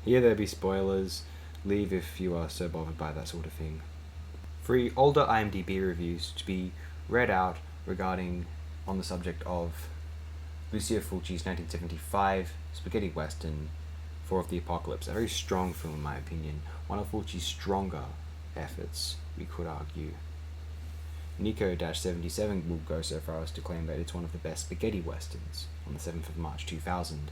Here there be spoilers. Leave if you are so bothered by that sort of thing. 3 older IMDb reviews to be read out regarding on the subject of Lucio Fulci's 1975 spaghetti western, Four of the Apocalypse. A very strong film in my opinion. One of Fulci's stronger efforts, we could argue. Nico-77 will go so far as to claim that it's one of the best spaghetti westerns on the 7th of March 2000.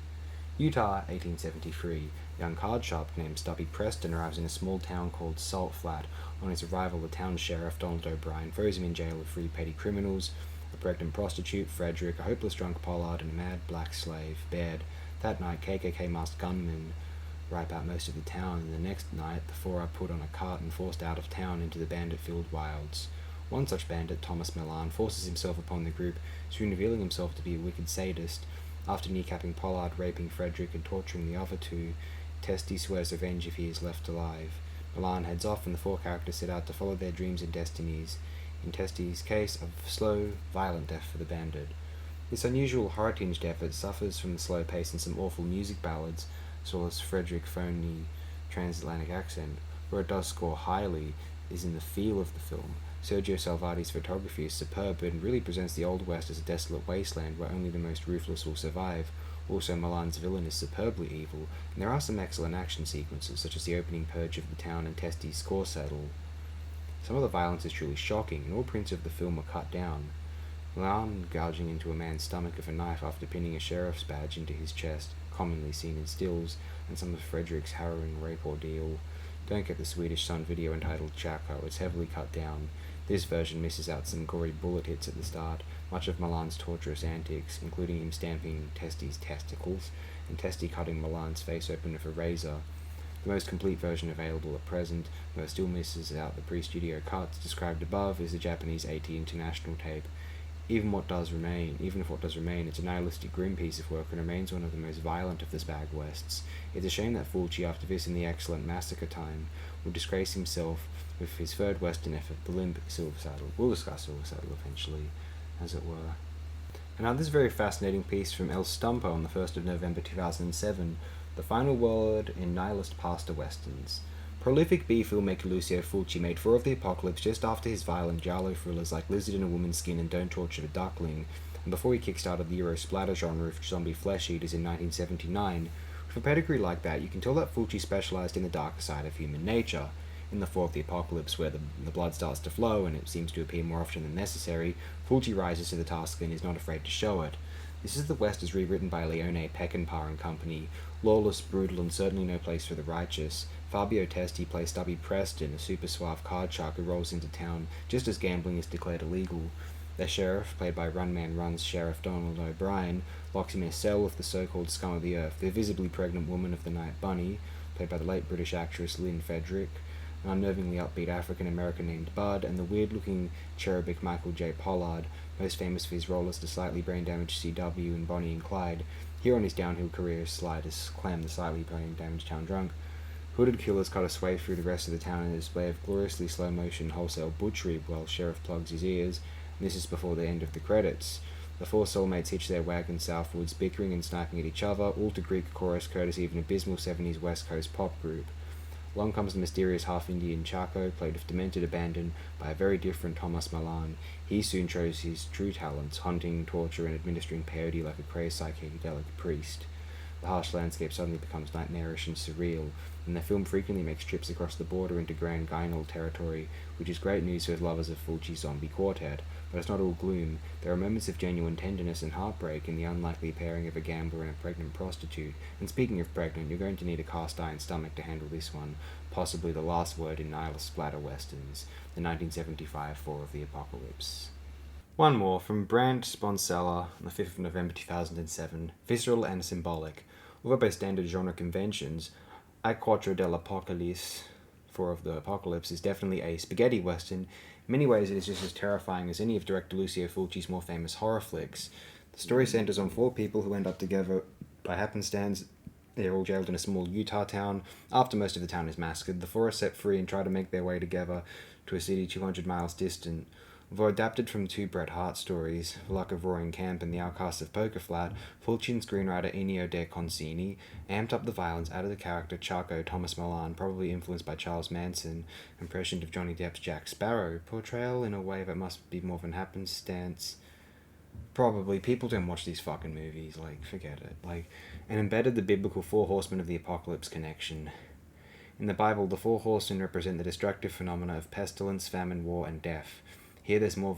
Utah, 1873. Young card sharp named Stubby Preston arrives in a small town called Salt Flat. On his arrival, the town sheriff, Donald O'Brien, throws him in jail with 3 petty criminals, a pregnant prostitute, Frederick, a hopeless drunk Pollard, and a mad black slave, Baird. That night, KKK masked gunmen wipe out most of the town, and the next night, the 4 are put on a cart and forced out of town into the bandit-filled wilds. One such bandit, Thomas Milan, forces himself upon the group, soon revealing himself to be a wicked sadist. After kneecapping Pollard, raping Frederick, and torturing the other 2, Testy swears revenge if he is left alive. Milan heads off, and the 4 characters set out to follow their dreams and destinies. In Testy's case, a slow, violent death for the bandit. This unusual horror-tinged effort suffers from the slow pace and some awful music ballads, as well as Frederick's phony transatlantic accent. Where it does score highly is in the feel of the film. Sergio Salvati's photography is superb and really presents the Old West as a desolate wasteland where only the most ruthless will survive. Also, Milan's villain is superbly evil, and there are some excellent action sequences, such as the opening purge of the town and Testy's score settle. Some of the violence is truly shocking, and all prints of the film are cut down. Milan gouging into a man's stomach with a knife after pinning a sheriff's badge into his chest, commonly seen in stills, and some of Frederick's harrowing rape ordeal. Don't get the Swedish Sun video entitled Chaco, it's heavily cut down. This version misses out some gory bullet hits at the start, much of Milan's torturous antics, including him stamping Testy's testicles, and Testy cutting Milan's face open with a razor. The most complete version available at present, though it still misses out the pre-studio cuts described above, is the Japanese AT International tape. Even if what does remain, it's a nihilistic grim piece of work and remains one of the most violent of the spag wests. It's a shame that Fulci, after this in the excellent Massacre Time, would disgrace himself with his third western effort, The Limp Silver Saddle. We'll discuss Silver Saddle eventually, as it were. And now this very fascinating piece from El Stumpo on the 1st of November 2007, The Final Word in Nihilist Pasta Westerns. Prolific B filmmaker Lucio Fulci made Four of the Apocalypse just after his violent giallo thrillers like Lizard in a Woman's Skin and Don't Torture the Duckling, and before he kickstarted the Euro splatter genre with Zombie Flesh Eaters in 1979. With a pedigree like that, you can tell that Fulci specialized in the darker side of human nature. In the Four of the Apocalypse, where the blood starts to flow and it seems to appear more often than necessary, Fulci rises to the task and is not afraid to show it. This is the West as rewritten by Leone Peckinpah and company, lawless, brutal, and certainly no place for the righteous. Fabio Testi plays Stubby Preston, a super suave card shark who rolls into town just as gambling is declared illegal. The sheriff, played by Run Man Run's Sheriff Donald O'Brien, locks him in a cell with the so-called scum of the earth, the visibly pregnant woman of the night Bunny, played by the late British actress Lynn Frederick, an unnervingly upbeat African-American named Bud, and the weird-looking cherubic Michael J. Pollard, most famous for his role as the slightly brain-damaged CW in Bonnie and Clyde. Here on his downhill career, Slide as Clem, the slightly brain-damaged town drunk. Hooded killers cut a swathe through the rest of the town in a display of gloriously slow-motion wholesale butchery while Sheriff plugs his ears, and this is before the end of the credits. The 4 soulmates hitch their wagon southwards, bickering and sniping at each other, all to Greek chorus courtesy of an abysmal 70s West Coast pop group. Along comes the mysterious half-Indian Chaco, played with demented abandon by a very different Thomas Milan. He soon shows his true talents, hunting, torture, and administering peyote like a crazed psychedelic priest. The harsh landscape suddenly becomes nightmarish and surreal, and the film frequently makes trips across the border into Grand Guignol territory, which is great news for lovers of Fulci's zombie quartet. But it's not all gloom. There are moments of genuine tenderness and heartbreak in the unlikely pairing of a gambler and a pregnant prostitute. And speaking of pregnant, you're going to need a cast-iron stomach to handle this one, possibly the last word in nihilist splatter westerns, the 1975 Four of the Apocalypse. One more, from Brandt Sponsella on the 5th of November 2007, Visceral and Symbolic. Although by standard genre conventions, A Quattro dell'Apocalypse, Four of the Apocalypse, is definitely a spaghetti western. In many ways, it is just as terrifying as any of director Lucio Fulci's more famous horror flicks. The story centers on 4 people who end up together by happenstance. They're all jailed in a small Utah town. After most of the town is massacred, the 4 are set free and try to make their way together to a city 200 miles distant. Although adapted from two Bret Hart stories, The Luck of Roaring Camp and The Outcast of Poker Flat, Fulci and screenwriter Ennio De Concini amped up the violence out of the character Chaco Thomas Milan, probably influenced by Charles Manson, impression of Johnny Depp's Jack Sparrow portrayal in a way that must be more of an happenstance. Probably. People don't watch these fucking movies. Like, forget it. Like, and embedded the biblical four horsemen of the apocalypse connection. In the Bible, the four horsemen represent the destructive phenomena of pestilence, famine, war, and death. Here, there's more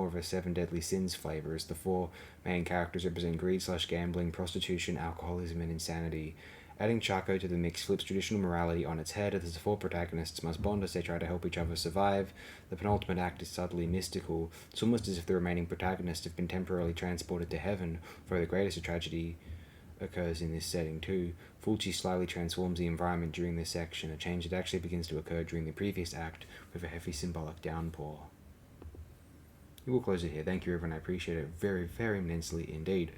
of a seven deadly sins flavor, as the four main characters represent greed/gambling, prostitution, alcoholism, and insanity. Adding Chaco to the mix flips traditional morality on its head, as the four protagonists must bond as they try to help each other survive. The penultimate act is subtly mystical. It's almost as if the remaining protagonists have been temporarily transported to heaven, for the greatest tragedy occurs in this setting too. Fulci slightly transforms the environment during this section, a change that actually begins to occur during the previous act with a heavy symbolic downpour. We will close it here. Thank you everyone, I appreciate it very, very immensely indeed.